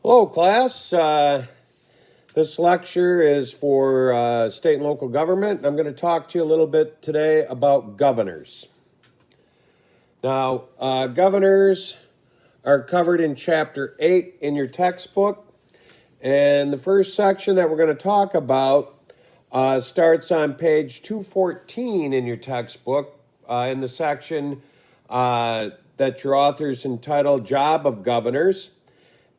Hello, class. This lecture is for state and local government. I'm going to talk to you a little bit today about governors. Now, governors are covered in Chapter 8 in your textbook. And the first section that we're going to talk about starts on page 214 in your textbook in the section that your author's entitled Job of Governors.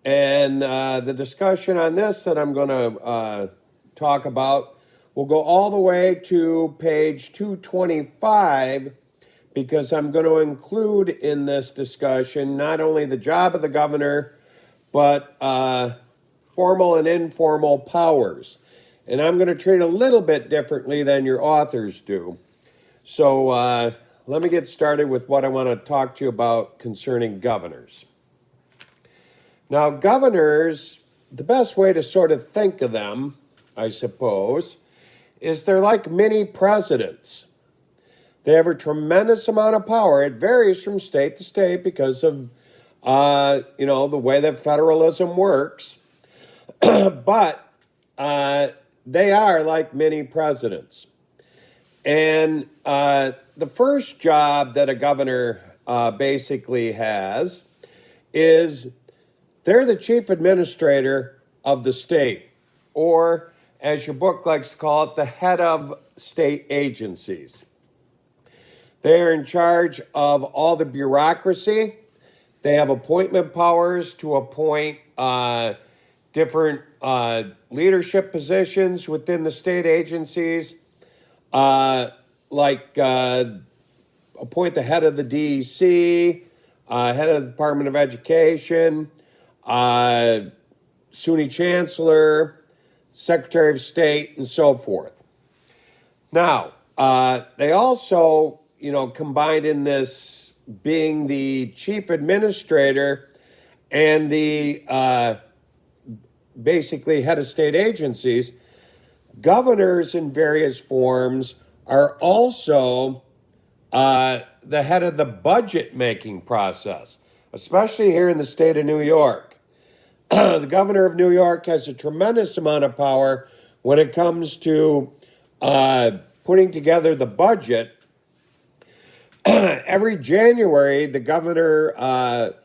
And the discussion on this that I'm going to talk about will go all the way to page 225 because I'm going to include in this discussion not only the job of the governor, but formal and informal powers. And I'm going to treat a little bit differently than your authors do. So let me get started with what I want to talk to you about concerning governors. Now, governors, the best way to sort of think of them, I suppose, is they're like mini presidents. They have a tremendous amount of power. It varies from state to state because of, the way that federalism works. But they are like mini presidents. And the first job that a governor basically has is they're the chief administrator of the state, or as your book likes to call it, the head of state agencies. They are in charge of all the bureaucracy. They have appointment powers to appoint different leadership positions within the state agencies, like appoint the head of the DEC, head of the Department of Education, SUNY Chancellor, Secretary of State, and so forth. Now, they also, combined in this being the chief administrator and the basically head of state agencies, governors in various forms are also the head of the budget making process, especially here in the state of New York. The governor of New York has a tremendous amount of power when it comes to putting together the budget. Every January, the governor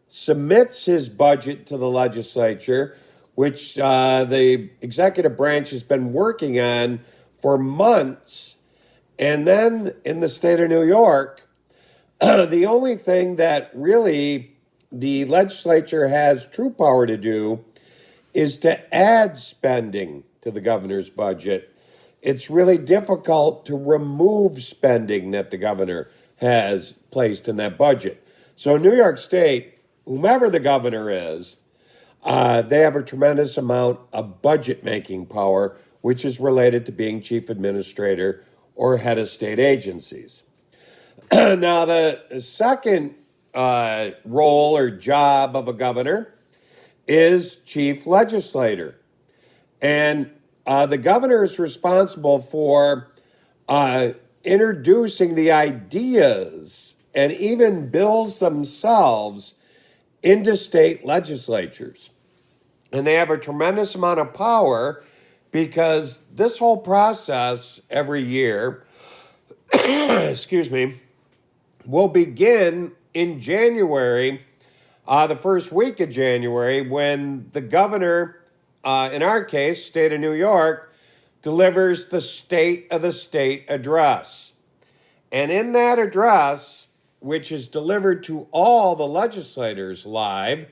submits his budget to the legislature, which the executive branch has been working on for months. And then in the state of New York, the only thing that really the legislature has true power to do is to add spending to the governor's budget. It's really difficult to remove spending that the governor has placed in that budget. So in New York State, whomever the governor is, they have a tremendous amount of budget-making power, which is related to being chief administrator or head of state agencies. Now, the second role or job of a governor is chief legislator. And the governor is responsible for introducing the ideas and even bills themselves into state legislatures. And they have a tremendous amount of power because this whole process every year, excuse me, will begin in January, the first week of January, when the governor, in our case, state of New York, delivers the State of the State address. And in that address, which is delivered to all the legislators live,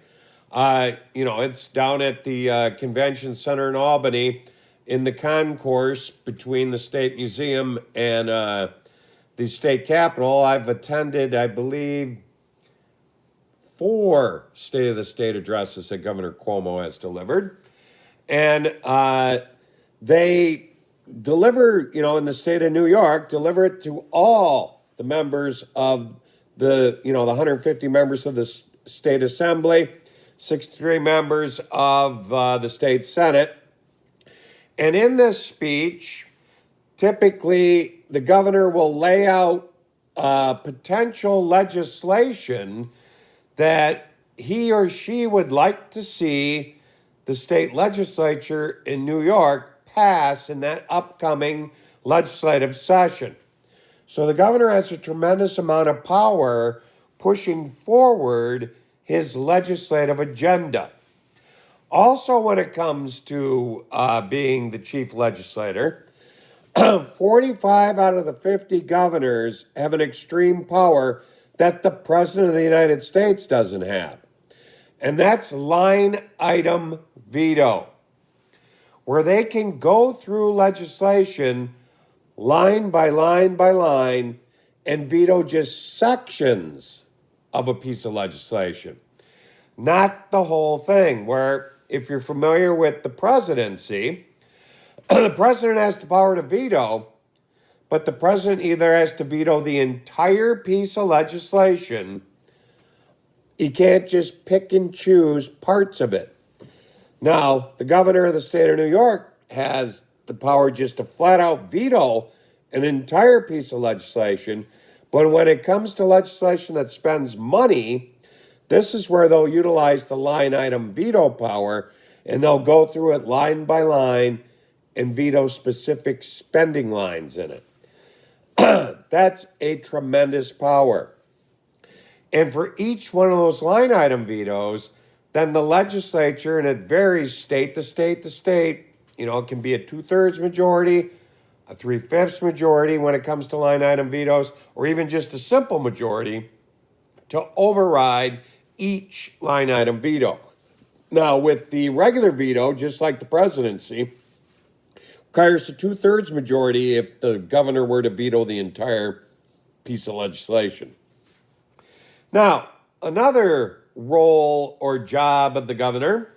it's down at the Convention Center in Albany in the concourse between the State Museum and the state capitol. I've attended, I believe, 4 State of the State addresses that Governor Cuomo has delivered. And they deliver, in the state of New York, deliver it to all the members of the 150 members of the state assembly, 63 members of the state senate. And in this speech, typically the governor will lay out potential legislation that he or she would like to see the state legislature in New York pass in that upcoming legislative session. So the governor has a tremendous amount of power pushing forward his legislative agenda. Also, when it comes to being the chief legislator, 45 out of the 50 governors have an extreme power that the President of the United States doesn't have. And that's line item veto, where they can go through legislation line by line by line and veto just sections of a piece of legislation, not the whole thing. Where, if you're familiar with the presidency, the president has the power to veto, but the president either has to veto the entire piece of legislation. He can't just pick and choose parts of it. Now, the governor of the state of New York has the power just to flat out veto an entire piece of legislation. But when it comes to legislation that spends money, this is where they'll utilize the line item veto power, and they'll go through it line by line and veto specific spending lines in it. That's a tremendous power. And for each one of those line item vetoes, then the legislature, and it varies state to state to state, it can be a 2/3 majority, a 3/5 majority when it comes to line item vetoes, or even just a simple majority to override each line item veto. Now, with the regular veto, just like the presidency, requires a 2/3 majority if the governor were to veto the entire piece of legislation. Now, another role or job of the governor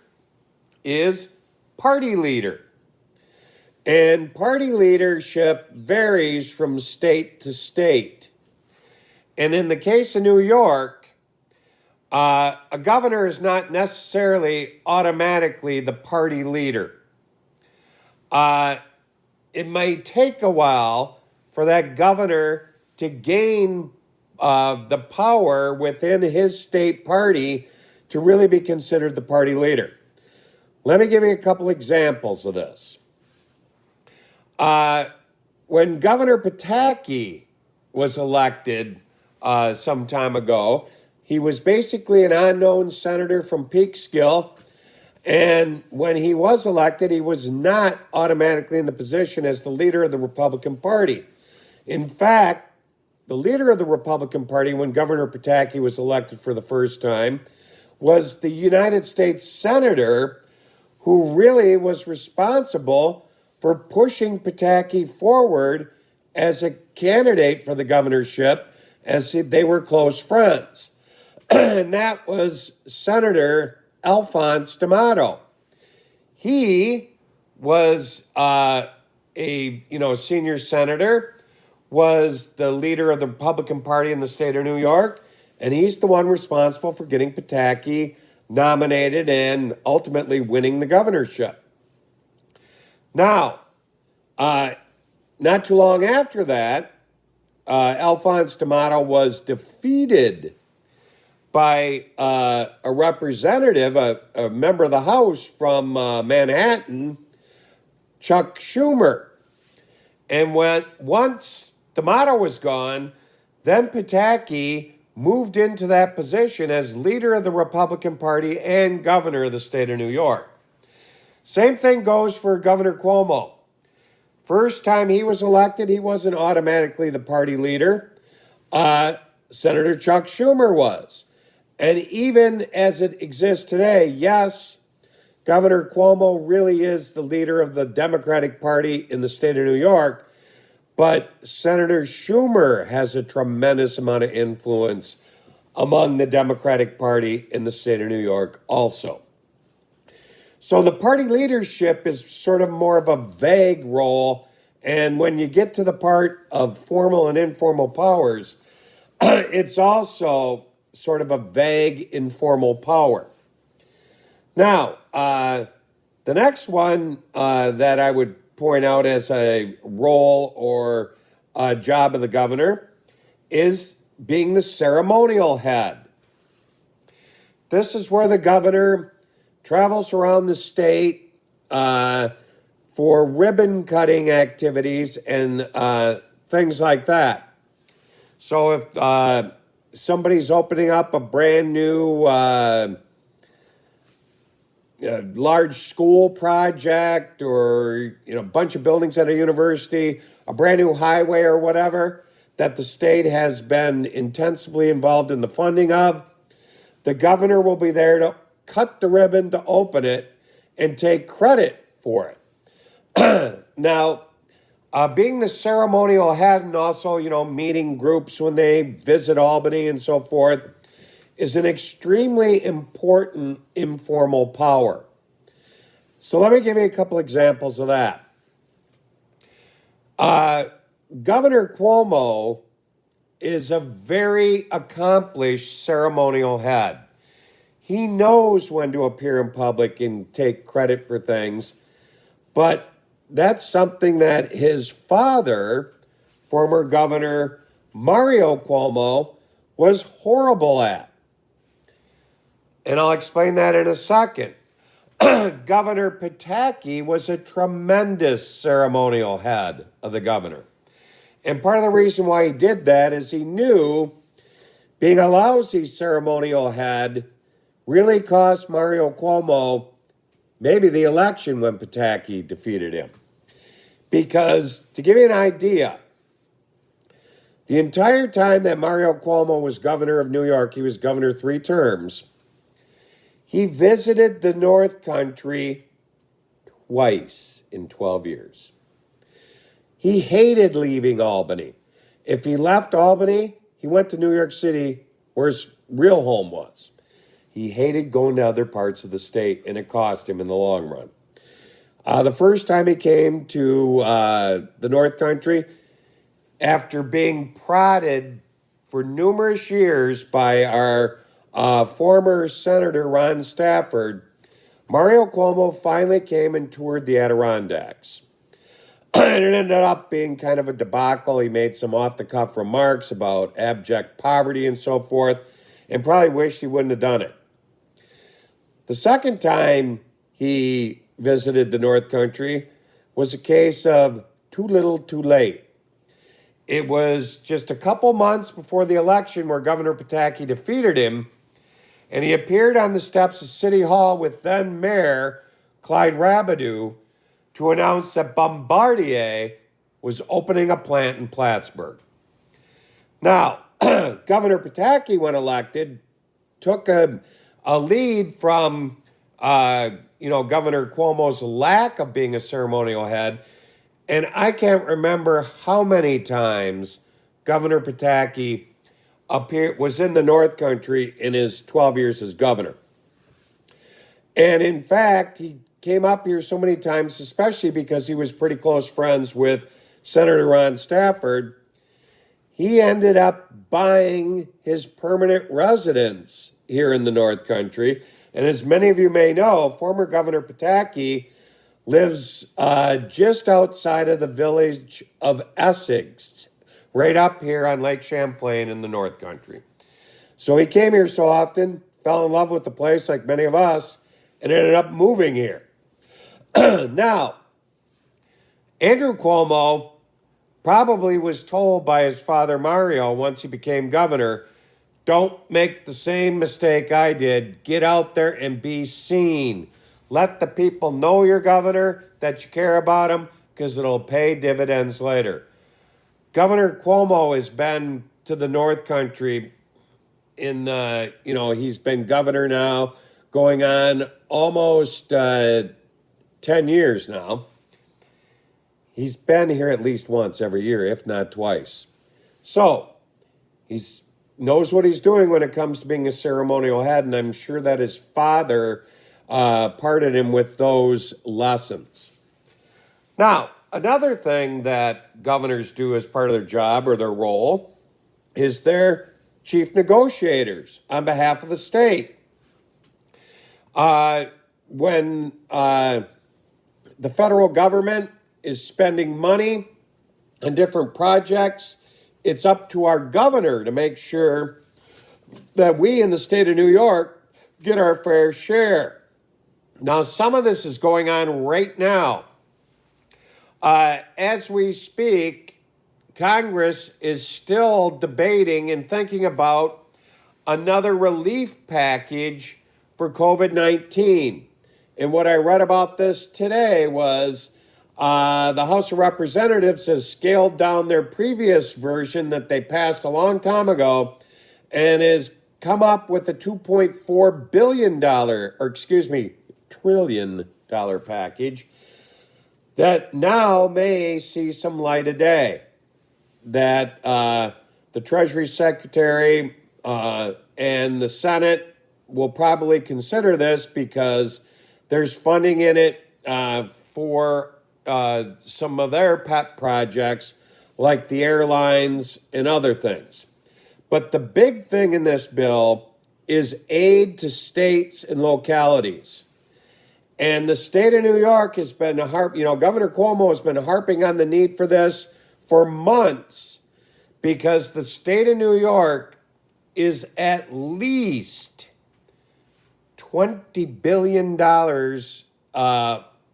is party leader. And party leadership varies from state to state. And in the case of New York, a governor is not necessarily automatically the party leader. It may take a while for that governor to gain the power within his state party to really be considered the party leader. Let me give you a couple examples of this. When Governor Pataki was elected some time ago, he was basically an unknown senator from Peekskill. And when he was elected, he was not automatically in the position as the leader of the Republican Party. In fact, the leader of the Republican Party, when Governor Pataki was elected for the first time, was the United States Senator who really was responsible for pushing Pataki forward as a candidate for the governorship, as they were close friends. And that was Senator Alphonse D'Amato. He was a senior senator, was the leader of the Republican Party in the state of New York, and he's the one responsible for getting Pataki nominated and ultimately winning the governorship. Now, not too long after that, Alphonse D'Amato was defeated by a representative, a member of the House from Manhattan, Chuck Schumer. And once D'Amato was gone, then Pataki moved into that position as leader of the Republican Party and governor of the state of New York. Same thing goes for Governor Cuomo. First time he was elected, he wasn't automatically the party leader. Senator Chuck Schumer was. And even as it exists today, yes, Governor Cuomo really is the leader of the Democratic Party in the state of New York, but Senator Schumer has a tremendous amount of influence among the Democratic Party in the state of New York also. So the party leadership is sort of more of a vague role, and when you get to the part of formal and informal powers, it's also sort of a vague, informal power. Now, the next one that I would point out as a role or a job of the governor is being the ceremonial head. This is where the governor travels around the state for ribbon cutting activities and things like that. So if somebody's opening up a brand new large school project, or a bunch of buildings at a university, a brand new highway or whatever that the state has been intensively involved in the funding of, the governor will be there to cut the ribbon to open it and take credit for it. Now, being the ceremonial head and also, meeting groups when they visit Albany and so forth is an extremely important informal power. So let me give you a couple examples of that. Governor Cuomo is a very accomplished ceremonial head. He knows when to appear in public and take credit for things, but that's something that his father, former Governor Mario Cuomo, was horrible at. And I'll explain that in a second. Governor Pataki was a tremendous ceremonial head of the governor. And part of the reason why he did that is he knew being a lousy ceremonial head really cost Mario Cuomo maybe the election when Pataki defeated him. Because, to give you an idea, the entire time that Mario Cuomo was governor of New York, he was governor 3 terms, he visited the North Country twice in 12 years. He hated leaving Albany. If he left Albany, he went to New York City, where his real home was. He hated going to other parts of the state, and it cost him in the long run. The first time he came to the North Country, after being prodded for numerous years by our former Senator Ron Stafford, Mario Cuomo finally came and toured the Adirondacks. And it ended up being kind of a debacle. He made some off-the-cuff remarks about abject poverty and so forth, and probably wished he wouldn't have done it. The second time he visited the North Country was a case of too little, too late. It was just a couple months before the election where Governor Pataki defeated him, and he appeared on the steps of City Hall with then Mayor Clyde Rabideau to announce that Bombardier was opening a plant in Plattsburgh. Now, Governor Pataki, when elected, took a lead from Governor Cuomo's lack of being a ceremonial head, and I can't remember how many times Governor Pataki was in the North Country in his 12 years as governor. And in fact, he came up here so many times, especially because he was pretty close friends with Senator Ron Stafford, he ended up buying his permanent residence here in the North Country. And as many of you may know, former Governor Pataki lives just outside of the village of Essex, right up here on Lake Champlain in the North Country. So he came here so often, fell in love with the place like many of us, and ended up moving here. Now, Andrew Cuomo probably was told by his father Mario once he became governor, don't make the same mistake I did. Get out there and be seen. Let the people know you're governor, that you care about them, because it'll pay dividends later. Governor Cuomo has been to the North Country he's been governor now going on almost 10 years now. He's been here at least once every year, if not twice. So he knows what he's doing when it comes to being a ceremonial head, and I'm sure that his father parted him with those lessons. Now, another thing that governors do as part of their job or their role is they're chief negotiators on behalf of the state. When the federal government is spending money on different projects, it's up to our governor to make sure that we in the state of New York get our fair share. Now, some of this is going on right now. As we speak, Congress is still debating and thinking about another relief package for COVID-19. And what I read about this today was the House of Representatives has scaled down their previous version that they passed a long time ago and has come up with a $2.4 billion, trillion dollar package that now may see some light of day. That the Treasury Secretary and the Senate will probably consider this because there's funding in it for some of their pet projects like the airlines and other things. But the big thing in this bill is aid to states and localities. And the state of New York has been Governor Cuomo has been harping on the need for this for months because the state of New York is at least $20 billion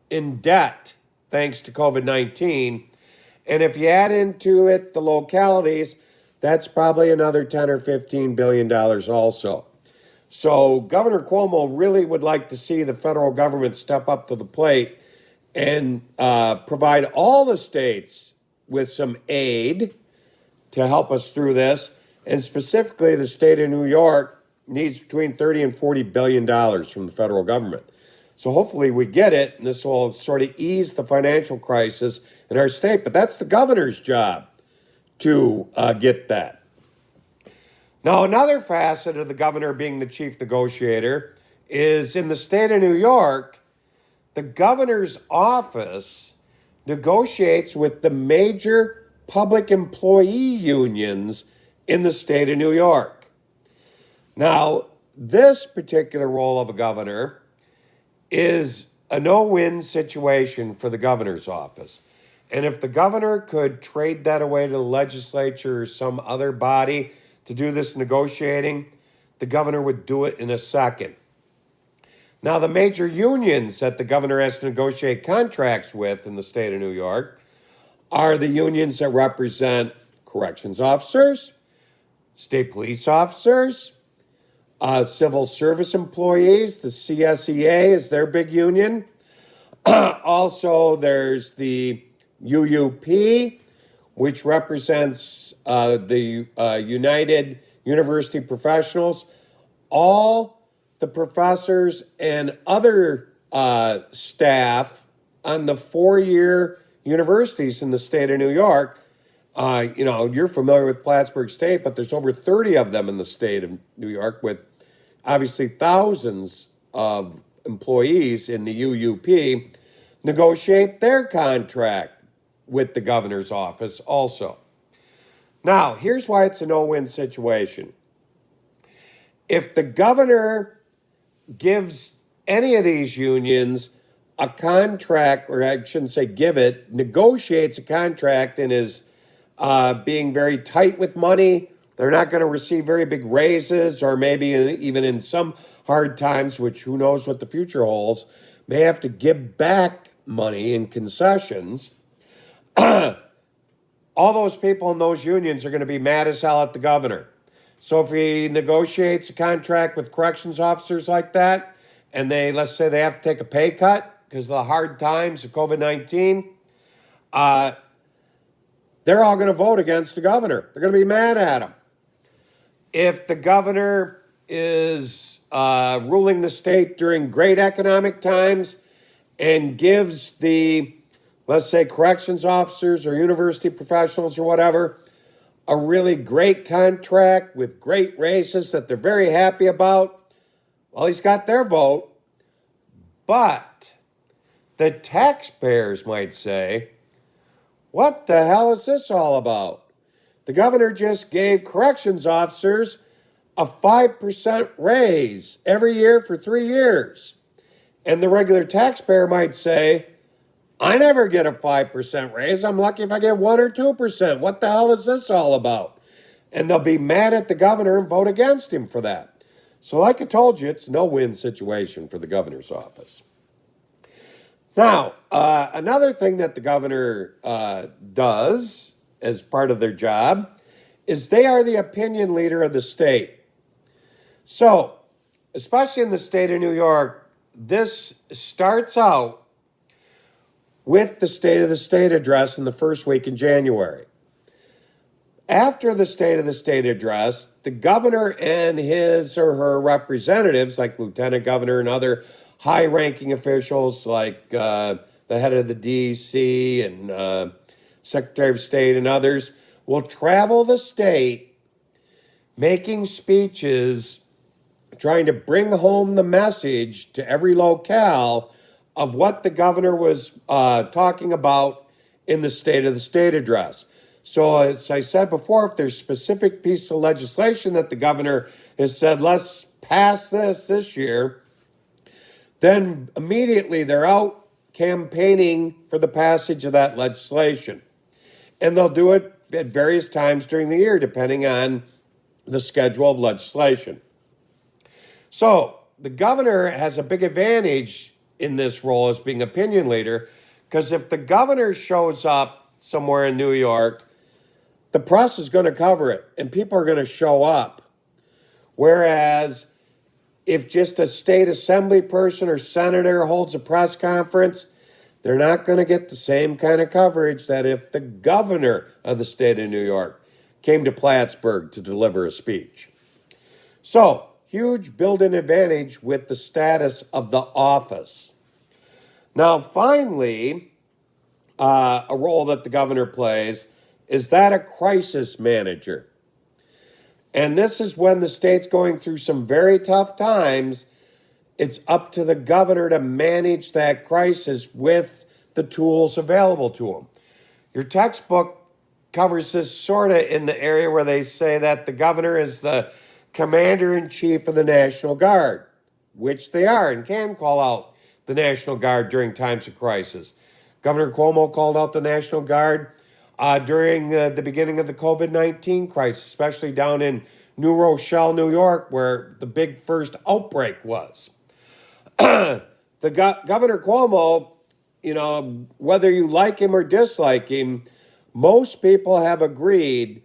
in debt thanks to COVID-19. And if you add into it the localities, that's probably another $10 or $15 billion also. So Governor Cuomo really would like to see the federal government step up to the plate and provide all the states with some aid to help us through this. And specifically, the state of New York needs between $30 and $40 billion from the federal government. So hopefully we get it, and this will sort of ease the financial crisis in our state. But that's the governor's job to get that. Now, another facet of the governor being the chief negotiator is in the state of New York, the governor's office negotiates with the major public employee unions in the state of New York. Now, this particular role of a governor is a no-win situation for the governor's office. And if the governor could trade that away to the legislature or some other body to do this negotiating, the governor would do it in a second. Now, the major unions that the governor has to negotiate contracts with in the state of New York are the unions that represent corrections officers, state police officers, civil service employees. The CSEA is their big union. Also, there's the UUP, which represents the United University Professionals, all the professors and other staff on the four-year universities in the state of New York. You're familiar with Plattsburgh State, but there's over 30 of them in the state of New York with obviously thousands of employees in the UUP negotiate their contract with the governor's office also. Now, here's why it's a no-win situation. If the governor gives any of these unions a contract, or I shouldn't say give it, negotiates a contract and is being very tight with money, they're not going to receive very big raises, or maybe even in some hard times, which who knows what the future holds, may have to give back money in concessions. All those people in those unions are going to be mad as hell at the governor. So if he negotiates a contract with corrections officers like that, and let's say they have to take a pay cut because of the hard times of COVID-19, they're all going to vote against the governor. They're going to be mad at him. If the governor is ruling the state during great economic times and gives the, let's say, corrections officers or university professionals or whatever, a really great contract with great raises that they're very happy about, well, he's got their vote. But the taxpayers might say, what the hell is this all about? The governor just gave corrections officers a 5% raise every year for 3 years. And the regular taxpayer might say, I never get a 5% raise. I'm lucky if I get 1 or 2%. What the hell is this all about? And they'll be mad at the governor and vote against him for that. So like I told you, it's a no-win situation for the governor's office. Now, another thing that the governor does as part of their job is they are the opinion leader of the state. So, especially in the state of New York, this starts out with the State of the State address in the first week in January. After the State of the State address, the governor and his or her representatives, like lieutenant governor and other high-ranking officials, like the head of the D.C. and Secretary of State and others, will travel the state making speeches trying to bring home the message to every locale of what the governor was talking about in the State of the State address. So, as I said before, if there's a specific piece of legislation that the governor has said, let's pass this year, then immediately they're out campaigning for the passage of that legislation. And they'll do it at various times during the year, depending on the schedule of legislation. So the governor has a big advantage in this role as being opinion leader, because if the governor shows up somewhere in New York, the press is going to cover it and people are going to show up. Whereas if just a state assembly person or senator holds a press conference, they're not going to get the same kind of coverage that if the governor of the state of New York came to Plattsburgh to deliver a speech. So, huge built-in advantage with the status of the office. Now, finally, a role that the governor plays is that a crisis manager. And this is when the state's going through some very tough times. It's up to the governor to manage that crisis with the tools available to him. Your textbook covers this sort of in the area where they say that the governor is the commander-in-chief of the National Guard, which they are and can call out the National Guard during times of crisis. Governor Cuomo called out the National Guard during the beginning of the COVID-19 crisis, especially down in New Rochelle, New York, where the big first outbreak was. Governor Cuomo, whether you like him or dislike him, most people have agreed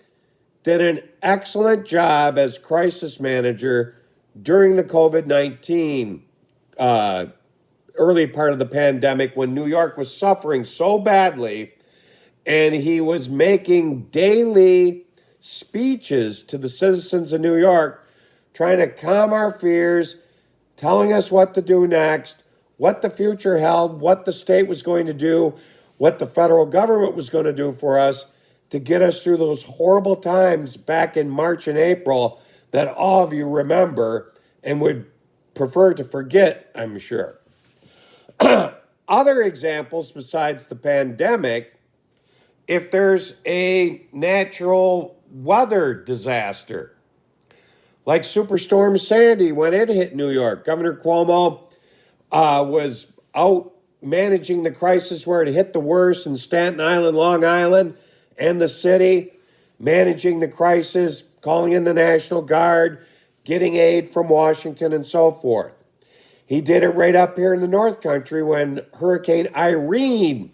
did an excellent job as crisis manager during the COVID-19 early part of the pandemic when New York was suffering so badly, and he was making daily speeches to the citizens of New York, trying to calm our fears, telling us what to do next, what the future held, what the state was going to do, what the federal government was going to do for us to get us through those horrible times back in March and April that all of you remember and would prefer to forget, I'm sure. Other examples besides the pandemic, if there's a natural weather disaster, like Superstorm Sandy when it hit New York, Governor Cuomo was out managing the crisis where it hit the worst in Staten Island, Long Island, and the city, managing the crisis, calling in the National Guard, getting aid from Washington, and so forth. He did it right up here in the North Country when Hurricane Irene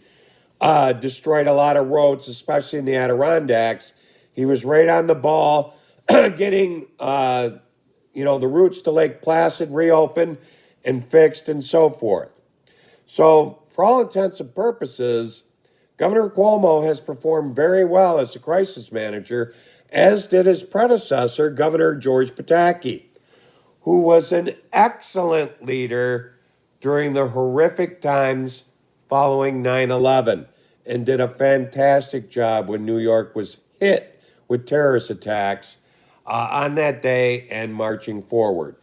destroyed a lot of roads, especially in the Adirondacks. He was right on the ball, getting the routes to Lake Placid reopened and fixed and so forth. So, for all intents and purposes, Governor Cuomo has performed very well as a crisis manager, as did his predecessor, Governor George Pataki, who was an excellent leader during the horrific times following 9/11 and did a fantastic job when New York was hit with terrorist attacks on that day and marching forward.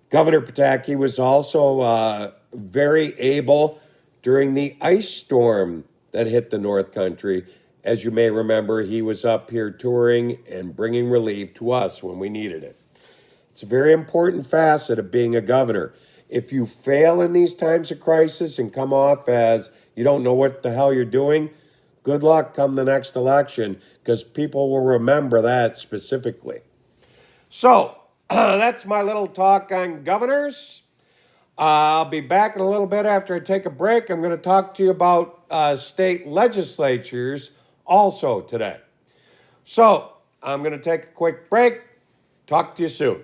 Governor Pataki was also very able during the ice storm that hit the North Country. As you may remember, he was up here touring and bringing relief to us when we needed it. It's a very important facet of being a governor. If you fail in these times of crisis and come off as you don't know what the hell you're doing, good luck come the next election, because people will remember that specifically. So, that's my little talk on governors. I'll be back in a little bit after I take a break. I'm going to talk to you about state legislatures also today. So I'm going to take a quick break. Talk to you soon.